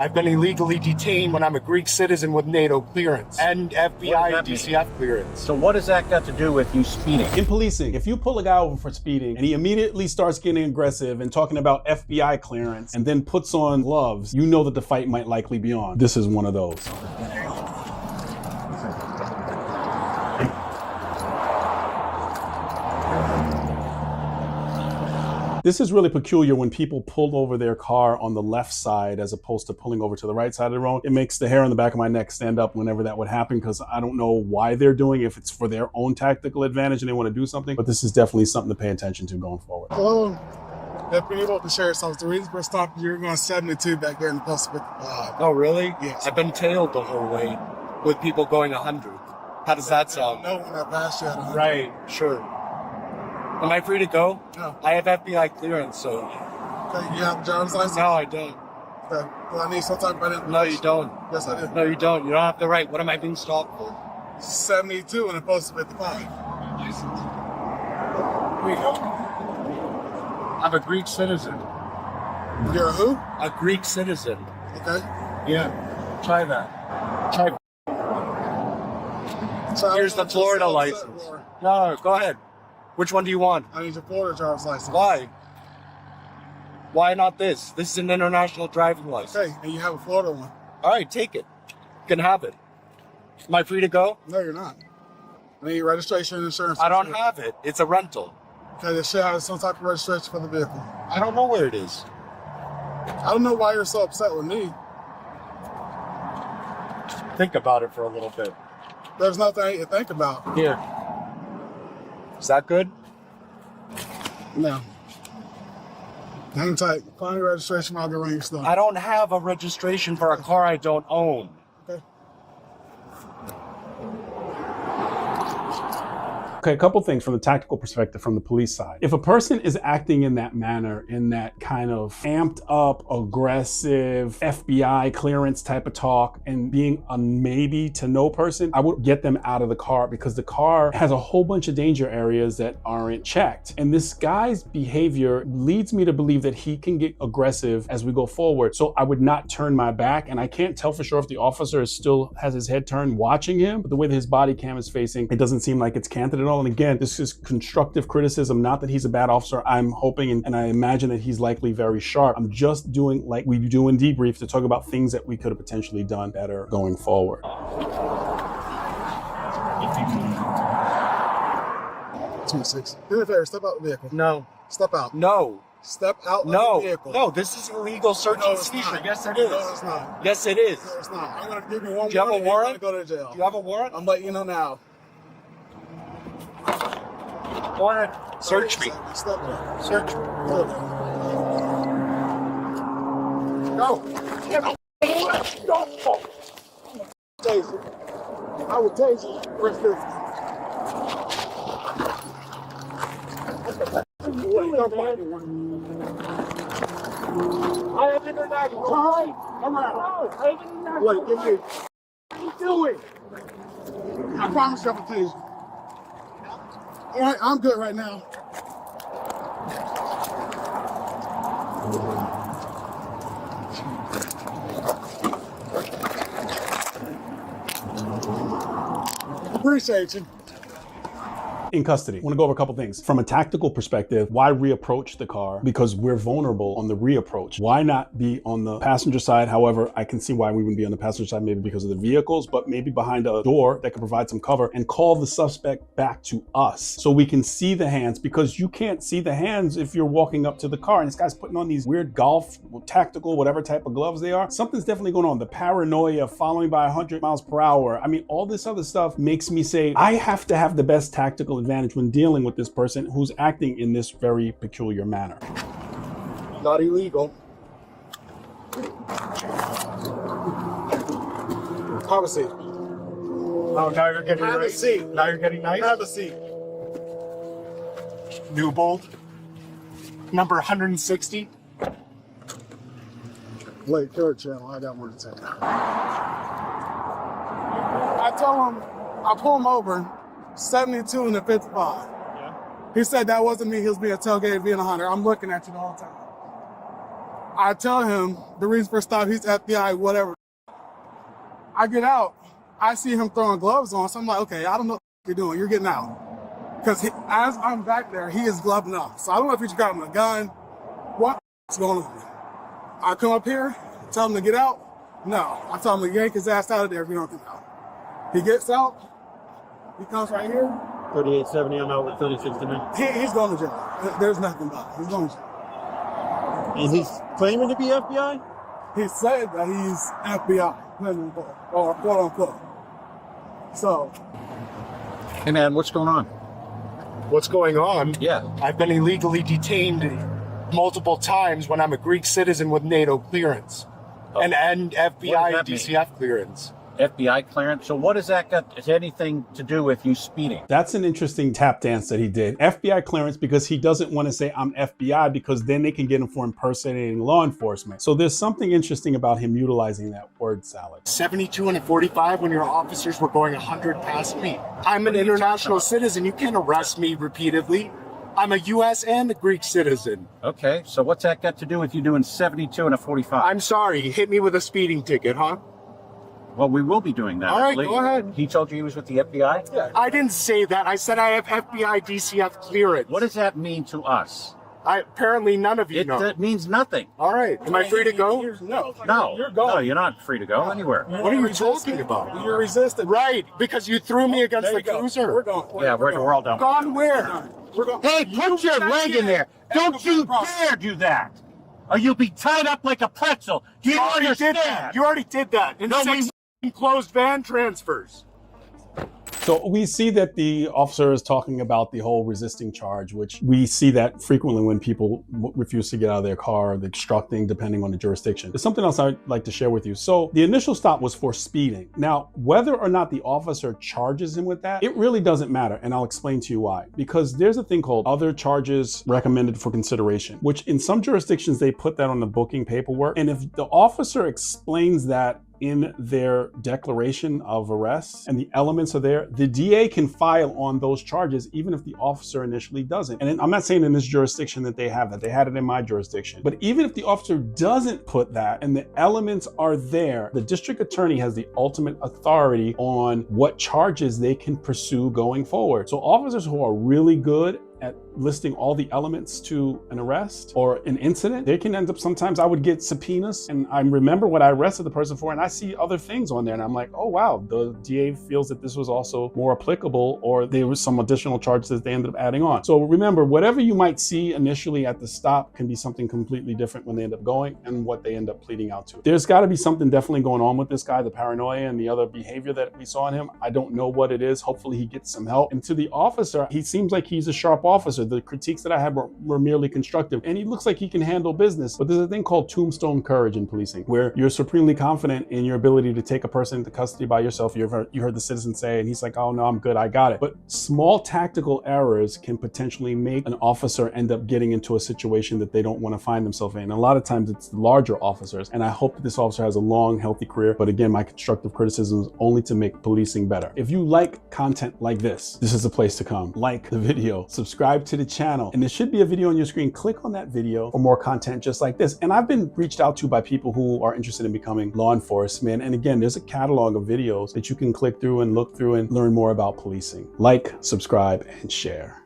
I've been illegally detained when I'm a Greek citizen with NATO clearance and FBI and DCF clearance. So what does that got to do with you speeding? In policing, if you pull a guy over for speeding and he immediately starts getting aggressive and talking about FBI clearance and then puts on gloves, you know that the fight might likely be on. This is one of those. This is really peculiar when people pull over their car on the left side as opposed to pulling over to the right side of the road. It makes the hair on the back of my neck stand up whenever that would happen, because I don't know why they're doing it, if it's for their own tactical advantage and they want to do something, but this is definitely something to pay attention to going forward. Hello, Deputy Able to share something. The reason for stopping you, you're going 72 back there in the post 55. Oh, really? Yes. I've been tailed the whole way with people going 100. How does that sound? No one that passed you at 100. Right, sure. Am I free to go? No. I have FBI clearance, so... Okay, you have a driver's license? No, I don't. Okay. Well, I need some type of identification. No, you don't. Yes, I do. No, you don't. You don't have the right. What am I being stopped for? 72 and the post 55. I'm a Greek citizen. You're a who? A Greek citizen. Okay. Yeah. Try that. Try. So Here's the Florida license. No, go ahead. Which one do you want? I need your Florida driver's license. Why? Why not this? This is an international driving license. Okay, and you have a Florida one. All right, take it. You can have it. Am I free to go? No, you're not. I need registration and insurance. I don't have it. It's a rental. Okay, this should have some type of registration for the vehicle. I don't know where it is. I don't know why you're so upset with me. Think about it for a little bit. There's nothing to think about. Here. Is that good? No. Hang tight. Find your registration, I'll go ring your stuff. I don't have a registration for a car I don't own. Okay. Okay, a couple things from the tactical perspective from the police side. If a person is acting in that manner, in that kind of amped up, aggressive, FBI clearance type of talk and being a maybe to no person, I would get them out of the car, because the car has a whole bunch of danger areas that aren't checked. And this guy's behavior leads me to believe that he can get aggressive as we go forward. So I would not turn my back, and I can't tell for sure if the officer still has his head turned watching him, but the way that his body cam is facing, it doesn't seem like it's canted at all. And again, this is constructive criticism, not that he's a bad officer. I'm hoping and I imagine that he's likely very sharp. I'm just doing like we do in debrief to talk about things that we could have potentially done better going forward. 26. Do me a favor, step out the vehicle. No. Step out. No. Step out of No. the vehicle. No, this is illegal search No, and it's seizure. not. Yes, it is. No, it's not. Yes, it is. No, it's not. I'm going to give you one Do you have a warning and warrant? you're going to go to jail. Do you have a warrant? I'm letting you know now. Go ahead. Search me. Step out. Search me. Go. Go. Tase you. I will tase you. Where's this? I have international. All right. Come on. I have international. Wait, give me. What are you doing? I promise you I will tase you. All right, I'm good right now. Appreciate you. In custody, I want to go over a couple things. From a tactical perspective, why reapproach the car? Because we're vulnerable on the reapproach. Why not be on the passenger side? However, I can see why we wouldn't be on the passenger side, maybe because of the vehicles, but maybe behind a door that could provide some cover and call the suspect back to us so we can see the hands, because you can't see the hands if you're walking up to the car and this guy's putting on these weird golf, tactical, whatever type of gloves they are. Something's definitely going on. The paranoia, following by 100 miles per hour. I mean, all this other stuff makes me say, I have to have the best tactical advantage when dealing with this person who's acting in this very peculiar manner. Not illegal. Have a seat. Oh, now you're getting Have a nice. seat. Now you're getting nice. Have a seat. Newbold. Number 160. Blake, third channel. I got more to tell you. I told him, I pulled him over, 72 and the 55. Yeah. He said that wasn't me. He was being tailgated, being a hunter. I'm looking at you the whole time. I tell him the reason for stop, he's FBI, whatever. I get out, I see him throwing gloves on, so I'm like, okay, I don't know what you're doing, you're getting out. Because as I'm back there, he is gloving up. So I don't know if he's grabbing a gun, what's going on. I come up here, tell him to get out. No, I tell him to yank his ass out of there if you don't get out. He gets out, he comes right here. 3870, I'm out with 3669. He's going to jail. There's nothing about it. He's going to jail. And he's claiming to be FBI? He said that he's FBI, or quote unquote. So. Hey man, what's going on? What's going on? Yeah. I've been illegally detained multiple times when I'm a Greek citizen with NATO clearance and FBI DCF clearance. FBI clearance. So what does that got anything to do with you speeding? That's an interesting tap dance that he did. FBI clearance because he doesn't want to say I'm FBI because then they can get him for impersonating law enforcement. So there's something interesting about him utilizing that word salad. 72 and a 45 when your officers were going 100 past me. I'm an international citizen. You can't arrest me repeatedly. I'm a U.S. and a Greek citizen. Okay, so what's that got to do with you doing 72 and a 45? I'm sorry. You hit me with a speeding ticket, huh? Well, we will be doing that. All right, I believe. go ahead. He told you he was with the FBI? Yeah. I didn't say that. I said I have FBI DCF clearance. What does that mean to us? Apparently none of you know. That means nothing. All right. Am I free to go? No. No. You're going. No, you're not free to go anywhere. What are you talking about? You're resisting. Right, because you threw me against the cruiser. We're going. Yeah, we're all done. Gone where? We're going. Hey, put your leg in there. Don't you dare do that. Or you'll be tied up like a pretzel. Do you already understand? did that. You already did that. In No, 6 closed van transfers. So we see that the officer is talking about the whole resisting charge, which we see that frequently when people refuse to get out of their car, the obstructing, depending on the jurisdiction. There's something else I'd like to share with you. So the initial stop was for speeding. Now, whether or not the officer charges him with that, it really doesn't matter. And I'll explain to you why. Because there's a thing called other charges recommended for consideration, which in some jurisdictions, they put that on the booking paperwork. And if the officer explains that in their declaration of arrest and the elements are there, the DA can file on those charges even if the officer initially doesn't. And I'm not saying in this jurisdiction that they have that, they had it in my jurisdiction. But even if the officer doesn't put that and the elements are there, the district attorney has the ultimate authority on what charges they can pursue going forward. So officers who are really good at listing all the elements to an arrest or an incident, they can end up, sometimes I would get subpoenas and I remember what I arrested the person for and I see other things on there and I'm like, oh wow, the DA feels that this was also more applicable or there was some additional charges that they ended up adding on. So remember, whatever you might see initially at the stop can be something completely different when they end up going and what they end up pleading out to. There's got to be something definitely going on with this guy, the paranoia and the other behavior that we saw in him. I don't know what it is. Hopefully he gets some help. And to the officer, he seems like he's a sharp officer. The critiques that I had were merely constructive and he looks like he can handle business. But there's a thing called tombstone courage in policing where you're supremely confident in your ability to take a person into custody by yourself. You heard the citizen say, and he's like, oh no, I'm good, I got it. But small tactical errors can potentially make an officer end up getting into a situation that they don't want to find themselves in. And a lot of times it's the larger officers. And I hope that this officer has a long, healthy career. But again, my constructive criticism is only to make policing better. If you like content like this is a place to come. Like the video, subscribe to the channel, and there should be a video on your screen. Click on that video for more content just like this. And I've been reached out to by people who are interested in becoming law enforcement. And again, there's a catalog of videos that you can click through and look through and learn more about policing. Like, subscribe, and share.